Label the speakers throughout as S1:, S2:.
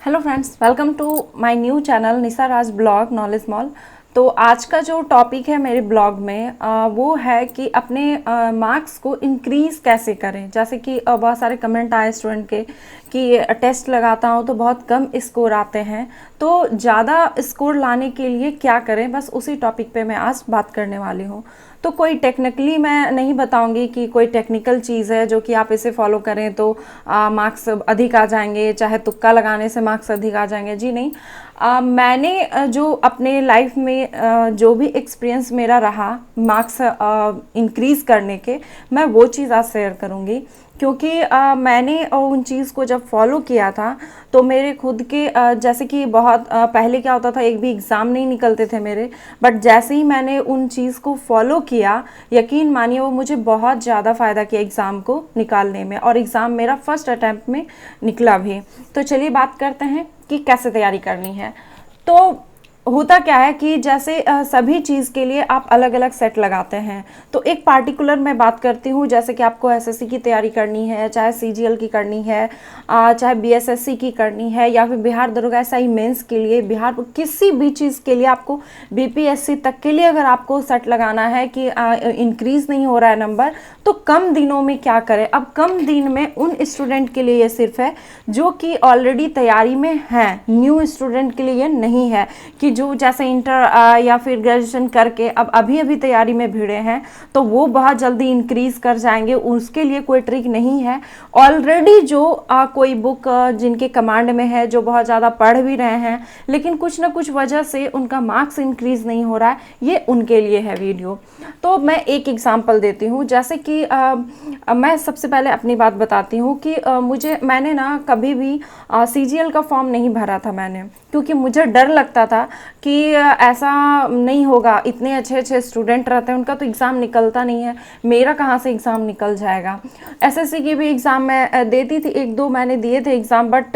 S1: Hello friends, welcome to my new channel Nisha Raj blog knowledge mall. तो आज का जो टॉपिक है मेरे ब्लॉग में वो है कि अपने मार्क्स को इंक्रीज़ कैसे करें। जैसे कि बहुत सारे कमेंट आए स्टूडेंट के कि टेस्ट लगाता हूँ तो बहुत कम स्कोर आते हैं, तो ज़्यादा स्कोर लाने के लिए क्या करें, बस उसी टॉपिक पे मैं आज बात करने वाली हूँ। तो कोई टेक्निकली मैं नहीं बताऊंगी कि कोई टेक्निकल चीज़ है जो कि आप इसे फॉलो करें तो मार्क्स अधिक आ जाएंगे, चाहे तुक्का लगाने से मार्क्स अधिक आ जाएंगे। जी नहीं, मैंने जो अपने लाइफ में जो भी एक्सपीरियंस मेरा रहा मार्क्स इंक्रीज़ करने के, मैं वो चीज़ आज शेयर करूँगी। क्योंकि मैंने उन चीज़ को जब फॉलो किया था तो मेरे खुद के जैसे कि बहुत पहले क्या होता था, एक भी एग्ज़ाम नहीं निकलते थे मेरे, बट जैसे ही मैंने उन चीज़ को फॉलो किया, यकीन मानिए वो मुझे बहुत ज़्यादा फ़ायदा किया एग्ज़ाम को निकालने में, और एग्ज़ाम मेरा फर्स्ट अटैम्प्ट में निकला भी। तो चलिए बात करते हैं कि कैसे तैयारी करनी है। तो होता क्या है कि जैसे सभी चीज़ के लिए आप अलग अलग सेट लगाते हैं। तो एक पार्टिकुलर मैं बात करती हूँ, जैसे कि आपको एसएससी की तैयारी करनी है, चाहे सीजीएल की करनी है, चाहे बीएसएससी की करनी है, या फिर बिहार दरोगा एसआई मेंस के लिए, बिहार किसी भी चीज़ के लिए, आपको बीपीएससी तक के लिए अगर आपको सेट लगाना है कि इंक्रीज़ नहीं हो रहा है नंबर, तो कम दिनों में क्या करें। अब कम दिन में उन स्टूडेंट के लिए ये सिर्फ है जो कि ऑलरेडी तैयारी में हैं, न्यू स्टूडेंट के लिए ये नहीं है कि जो जैसे इंटर या फिर ग्रेजुएशन करके अब अभी अभी तैयारी में भिड़े हैं तो वो बहुत जल्दी इंक्रीज कर जाएंगे, उसके लिए कोई ट्रिक नहीं है। ऑलरेडी जो कोई बुक जिनके कमांड में है, जो बहुत ज़्यादा पढ़ भी रहे हैं लेकिन कुछ ना कुछ वजह से उनका मार्क्स इंक्रीज नहीं हो रहा है, ये उनके लिए है वीडियो। तो मैं एक एग्जाम्पल देती हूँ। जैसे कि मैं सबसे पहले अपनी बात बताती हूँ कि मैंने ना कभी भी सीजीएल का फॉर्म नहीं भरा था मैंने, क्योंकि मुझे डर लगता था कि ऐसा नहीं होगा, इतने अच्छे अच्छे स्टूडेंट रहते हैं, उनका तो एग्ज़ाम निकलता नहीं है, मेरा कहाँ से एग्ज़ाम निकल जाएगा। एसएससी की भी एग्ज़ाम मैं देती थी, एक दो मैंने दिए थे एग्ज़ाम, बट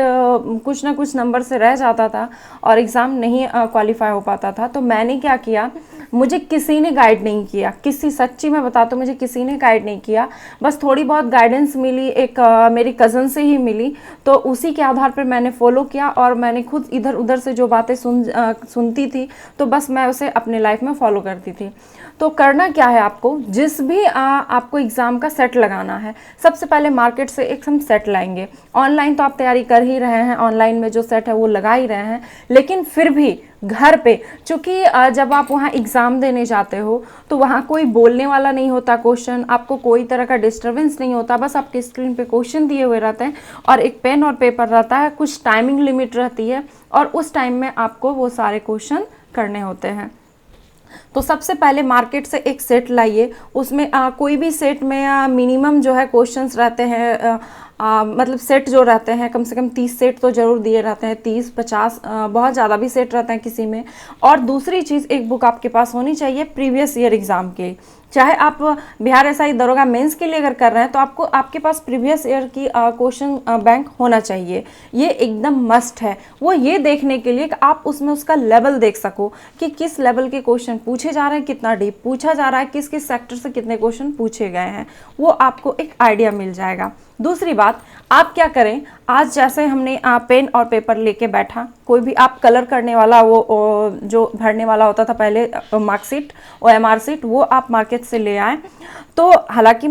S1: कुछ ना कुछ नंबर से रह जाता था और एग्ज़ाम नहीं क्वालिफाई हो पाता था। तो मैंने क्या किया, मुझे किसी ने गाइड नहीं किया, किसी, सच्ची मैं बताता हूँ, मुझे किसी ने गाइड नहीं किया, बस थोड़ी बहुत गाइडेंस मिली, एक मेरी कज़न से ही मिली, तो उसी के आधार पर मैंने फॉलो किया और मैंने खुद इधर उधर से जो बातें सुनती थी तो बस मैं उसे अपने लाइफ में फॉलो करती थी। तो करना क्या है, आपको जिस भी आपको एग्ज़ाम का सेट लगाना है, सबसे पहले मार्केट से एक हम सेट लाएंगे। ऑनलाइन तो आप तैयारी कर ही रहे हैं, ऑनलाइन में जो सेट है वो लगा ही रहे हैं, लेकिन फिर भी घर पे, चूँकि जब आप वहाँ एग्ज़ाम देने जाते हो तो वहाँ कोई बोलने वाला नहीं होता, क्वेश्चन आपको कोई तरह का डिस्टर्बेंस नहीं होता, बस आपके स्क्रीन पे क्वेश्चन दिए हुए रहते हैं और एक पेन और पेपर रहता है, कुछ टाइमिंग लिमिट रहती है और उस टाइम में आपको वो सारे क्वेश्चन करने होते हैं। तो सबसे पहले मार्केट से एक सेट लाइए, उसमें कोई भी सेट में मिनिमम जो है क्वेश्चंस रहते हैं, मतलब सेट जो रहते हैं कम से कम 30 सेट तो ज़रूर दिए रहते हैं, 30-50 बहुत ज़्यादा भी सेट रहते हैं किसी में। और दूसरी चीज़, एक बुक आपके पास होनी चाहिए प्रीवियस ईयर एग्ज़ाम के, चाहे आप बिहार एसआई दरोगा मेंस के लिए अगर कर रहे हैं तो आपको आपके पास प्रीवियस ईयर की क्वेश्चन बैंक होना चाहिए, ये एकदम मस्ट है। वो ये देखने के लिए कि आप उसमें उसका लेवल देख सको कि किस लेवल के क्वेश्चन पूछे जा रहे हैं, कितना डीप पूछा जा रहा है, किस किस सेक्टर से कितने क्वेश्चन पूछे गए हैं, वो आपको एक आइडिया मिल जाएगा। दूसरी बात, आप क्या करें, आज जैसे हमने पेन और पेपर लेके बैठा, कोई भी आप कलर करने वाला वो जो भरने वाला होता था पहले मार्कशीट, ओएमआर शीट, वो आप मार्केट से ले आए। तो हालांकि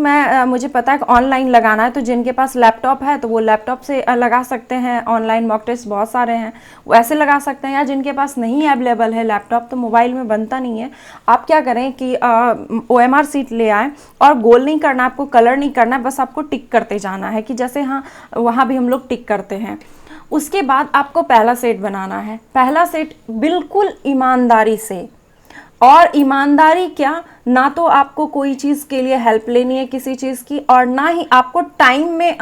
S1: मुझे पता है कि ऑनलाइन लगाना है, तो जिनके पास लैपटॉप है तो वो लैपटॉप से लगा सकते हैं, ऑनलाइन मॉक टेस्ट बहुत सारे हैं वैसे लगा सकते हैं, या जिनके पास नहीं अवेलेबल है लैपटॉप, तो मोबाइल में बनता नहीं है, आप क्या करें कि ओएमआर शीट ले आए और गोल नहीं करना, आपको कलर नहीं करना है, बस आपको टिक करते जाना है कि जैसे हाँ वहाँ भी हम लोग टिक करते हैं। उसके बाद आपको पहला सेट बनाना है, पहला सेट बिल्कुल ईमानदारी से, और ईमानदारी क्या, ना तो आपको कोई चीज़ के लिए हेल्प लेनी है किसी चीज़ की, और ना ही आपको टाइम में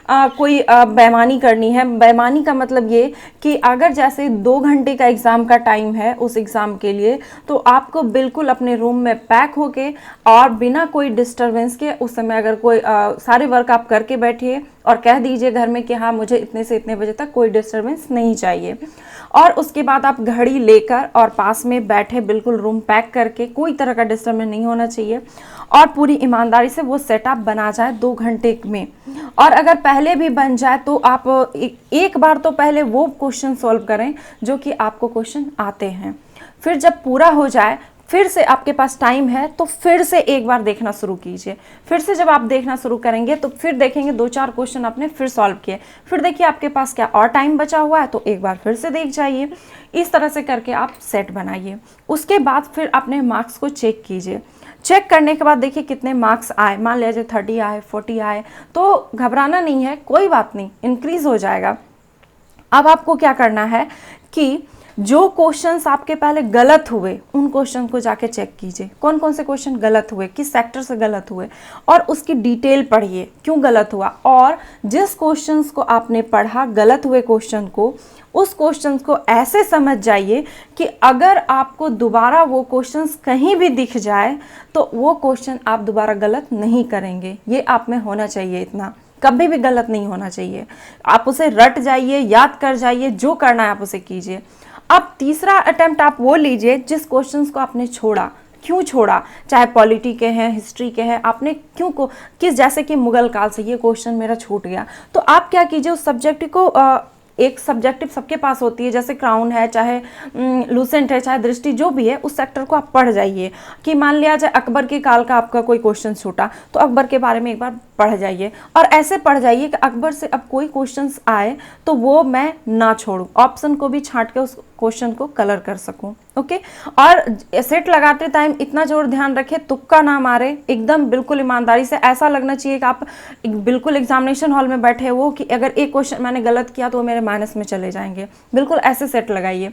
S1: कोई बेईमानी करनी है। बेईमानी का मतलब ये कि अगर जैसे 2 घंटे का एग्ज़ाम का टाइम है उस एग्ज़ाम के लिए, तो आपको बिल्कुल अपने रूम में पैक होके और बिना कोई डिस्टरबेंस के उस समय अगर कोई सारे वर्क आप करके बैठिए और कह दीजिए घर में कि हाँ मुझे इतने से इतने बजे तक कोई डिस्टरबेंस नहीं चाहिए। और उसके बाद आप घड़ी लेकर और पास में बैठे, बिल्कुल रूम पैक करके, कोई तरह का डिस्टर्बेंस आंसर में नहीं होना चाहिए, और पूरी ईमानदारी से वो सेट आप बना जाए 2 घंटे में। और अगर पहले भी बन जाए तो आप एक बार तो पहले वो क्वेश्चन सॉल्व करें जो कि आपको क्वेश्चन आते हैं। फिर जब पूरा हो जाए, फिर से आपके पास टाइम है तो फिर से एक बार देखना शुरू कीजिए। फिर से जब आप देखना शुरू करेंगे तो फिर देखेंगे 2-4 क्वेश्चन आपने फिर सॉल्व किए, फिर देखिए आपके पास क्या और टाइम बचा हुआ है तो एक बार फिर से देख जाइए। इस तरह से करके आप सेट बनाइए। उसके बाद फिर अपने मार्क्स को चेक कीजिए। चेक करने के बाद देखिए कितने मार्क्स आए, मान लीजिए 30 आए, 40 आए, तो घबराना नहीं है, कोई बात नहीं, इंक्रीज हो जाएगा। अब आपको क्या करना है कि जो क्वेश्चंस आपके पहले गलत हुए उन क्वेश्चन को जाके चेक कीजिए, कौन कौन से क्वेश्चन गलत हुए, किस सेक्टर से गलत हुए, और उसकी डिटेल पढ़िए क्यों गलत हुआ। और जिस क्वेश्चंस को आपने पढ़ा गलत हुए क्वेश्चन को, उस क्वेश्चंस को ऐसे समझ जाइए कि अगर आपको दोबारा वो क्वेश्चंस कहीं भी दिख जाए तो वो क्वेश्चन आप दोबारा गलत नहीं करेंगे। ये आप में होना चाहिए, इतना कभी भी गलत नहीं होना चाहिए। आप उसे रट जाइए, याद कर जाइए, जो करना है आप उसे कीजिए। अब तीसरा अटेम्प्ट आप वो लीजिए जिस क्वेश्चंस को आपने छोड़ा, क्यों छोड़ा, चाहे पॉलिटी के हैं, हिस्ट्री के हैं, आपने क्यों को किस, जैसे कि मुगल काल से ये क्वेश्चन मेरा छूट गया, तो आप क्या कीजिए उस सब्जेक्ट को एक सब्जेक्टिव सबके पास होती है, जैसे क्राउन है, चाहे लूसेंट है, चाहे दृष्टि, जो भी है उस सेक्टर को आप पढ़ जाइए। कि मान लिया जाए अकबर के काल का आपका कोई क्वेश्चन छूटा तो अकबर के बारे में एक बार पढ़ जाइए, और ऐसे पढ़ जाइए कि अकबर से अब कोई क्वेश्चंस आए तो वो मैं ना छोड़ूं, ऑप्शन को भी छांट के उस क्वेश्चन को कलर कर सकूं। ओके। और सेट लगाते टाइम इतना जोर ध्यान रखें, तुक्का ना मारे, एकदम बिल्कुल ईमानदारी से, ऐसा लगना चाहिए कि आप बिल्कुल एग्जामिनेशन हॉल में बैठे हो कि अगर एक क्वेश्चन मैंने गलत किया तो वो मेरे माइनस में चले जाएंगे, बिल्कुल ऐसे सेट लगाइए।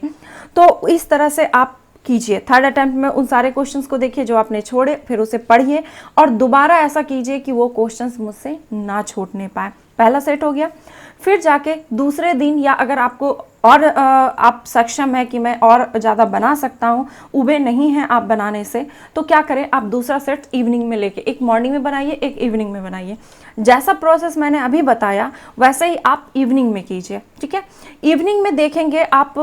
S1: तो इस तरह से आप कीजिए। थर्ड अटेम्प्ट में उन सारे क्वेश्चंस को देखिए जो आपने छोड़े, फिर उसे पढ़िए और दोबारा ऐसा कीजिए कि वो क्वेश्चंस मुझसे ना छूटने पाए। पहला सेट हो गया। फिर जाके दूसरे दिन, या अगर आपको और आप सक्षम है कि मैं और ज़्यादा बना सकता हूँ, उबे नहीं हैं आप बनाने से, तो क्या करें, आप दूसरा सेट इवनिंग में लेके, एक मॉर्निंग में बनाइए, एक इवनिंग में बनाइए। जैसा प्रोसेस मैंने अभी बताया वैसे ही आप इवनिंग में कीजिए। ठीक है। इवनिंग में देखेंगे आप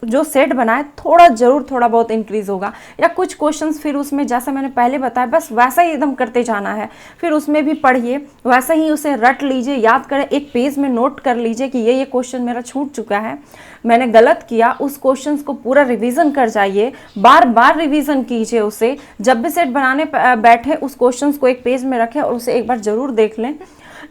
S1: जो सेट बनाए थोड़ा बहुत इंक्रीज होगा, या कुछ क्वेश्चंस फिर उसमें जैसा मैंने पहले बताया बस वैसा ही एकदम करते जाना है। फिर उसमें भी पढ़िए, वैसे ही उसे रट लीजिए, याद करें, एक पेज में नोट कर लीजिए कि ये क्वेश्चन मेरा छूट चुका है, मैंने गलत किया, उस क्वेश्चंस को पूरा रिवीजन कर जाइए, बार बार रिवीजन कीजिए उसे। जब भी सेट बनाने बैठे उस क्वेश्चंस को एक पेज में रखें और उसे एक बार जरूर देख लें।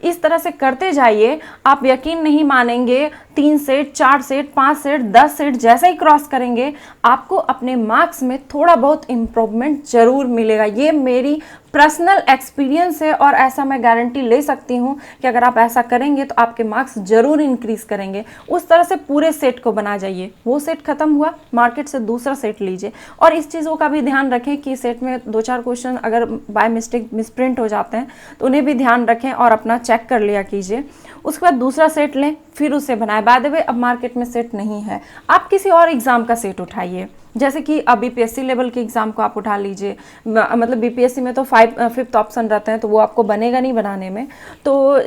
S1: इस तरह से करते जाइए। आप यकीन नहीं मानेंगे, 3 सेट, 4 सेट, 5 सेट, 10 सेट जैसे ही क्रॉस करेंगे आपको अपने मार्क्स में थोड़ा बहुत इम्प्रूवमेंट जरूर मिलेगा। ये मेरी पर्सनल एक्सपीरियंस है और ऐसा मैं गारंटी ले सकती हूँ कि अगर आप ऐसा करेंगे तो आपके मार्क्स जरूर इंक्रीज करेंगे। उस तरह से पूरे सेट को बना जाइए। वो सेट खत्म हुआ, मार्केट से दूसरा सेट लीजिए। और इस चीज़ों का भी ध्यान रखें कि सेट में 2-4 क्वेश्चन अगर बाय मिस्टेक मिसप्रिंट हो जाते हैं तो उन्हें भी ध्यान रखें और अपना चेक कर लिया कीजिए। उसके बाद दूसरा सेट लें, फिर उसे बनाएं। बाय द वे अब मार्केट में सेट नहीं है, आप किसी और एग्जाम का सेट उठाइए, जैसे कि अब बीपीएससी लेवल के एग्जाम को आप उठा लीजिए। मतलब बीपीएससी में तो 5th ऑप्शन रहते हैं तो वो आपको बनेगा नहीं बनाने में, तो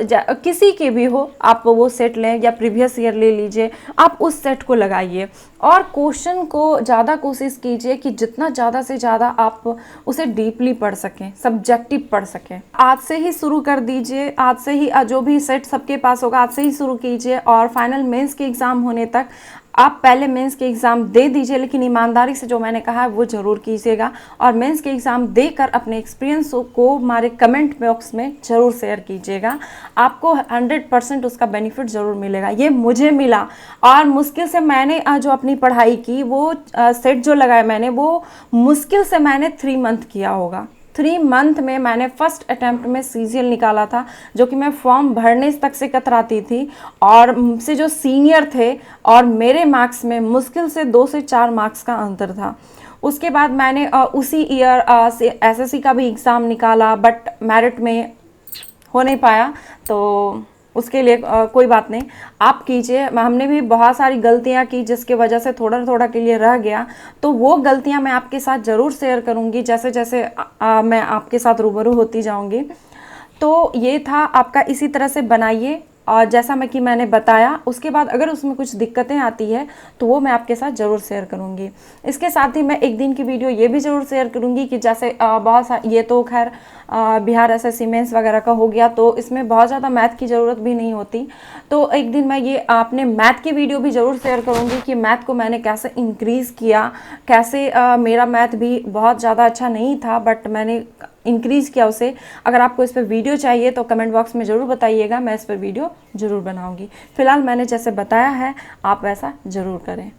S1: किसी के भी हो आप वो सेट लें, या प्रीवियस ईयर ले लीजिए, आप उस सेट को लगाइए। और क्वेश्चन को ज़्यादा कोशिश कीजिए कि जितना ज़्यादा से ज़्यादा आप उसे डीपली पढ़ सकें, सब्जेक्टिव पढ़ सकें। आज से ही शुरू कर दीजिए, आज से ही जो भी सेट सबके पास होगा आज से ही शुरू कीजिए, और फाइनल मेंस के एग्ज़ाम होने तक आप पहले मेंस के एग्ज़ाम दे दीजिए, लेकिन ईमानदारी से जो मैंने कहा है वो ज़रूर कीजिएगा। और मेंस के एग्ज़ाम देकर अपने एक्सपीरियंस को हमारे कमेंट बॉक्स में ज़रूर शेयर कीजिएगा। आपको 100% उसका बेनिफिट ज़रूर मिलेगा। ये मुझे मिला, और मुश्किल से मैंने जो अपनी पढ़ाई की वो सेट जो लगाया मैंने, वो मुश्किल से मैंने 3 मंथ किया होगा। 3 मंथ में मैंने फर्स्ट अटैम्प्ट में सीजीएल निकाला था, जो कि मैं फॉर्म भरने तक से कतराती थी, और मुझसे जो सीनियर थे और मेरे मार्क्स में मुश्किल से 2 से 4 मार्क्स का अंतर था। उसके बाद मैंने उसी ईयर एसएससी का भी एग्ज़ाम निकाला, बट मेरिट में हो नहीं पाया, तो उसके लिए कोई बात नहीं, आप कीजिए। हमने भी बहुत सारी गलतियां की जिसके वजह से थोड़ा थोड़ा के लिए रह गया, तो वो गलतियां मैं आपके साथ ज़रूर शेयर करूंगी जैसे जैसे मैं आपके साथ रूबरू होती जाऊंगी। तो ये था आपका, इसी तरह से बनाइए, और जैसा कि मैंने बताया, उसके बाद अगर उसमें कुछ दिक्कतें आती है तो वो मैं आपके साथ ज़रूर शेयर करूँगी। इसके साथ ही मैं एक दिन की वीडियो ये भी ज़रूर शेयर करूँगी कि जैसे ये तो खैर बिहार एसएससी मेंस वगैरह का हो गया, तो इसमें बहुत ज़्यादा मैथ की ज़रूरत भी नहीं होती। तो एक दिन मैं ये अपने मैथ की वीडियो भी ज़रूर शेयर करूँगी कि मैथ को मैंने कैसे इंक्रीज़ किया, कैसे मेरा मैथ भी बहुत ज़्यादा अच्छा नहीं था बट मैंने इंक्रीज़ किया उसे। अगर आपको इस पर वीडियो चाहिए तो कमेंट बॉक्स में ज़रूर बताइएगा, मैं इस पर वीडियो ज़रूर बनाऊँगी। फिलहाल मैंने जैसे बताया है आप वैसा ज़रूर करें।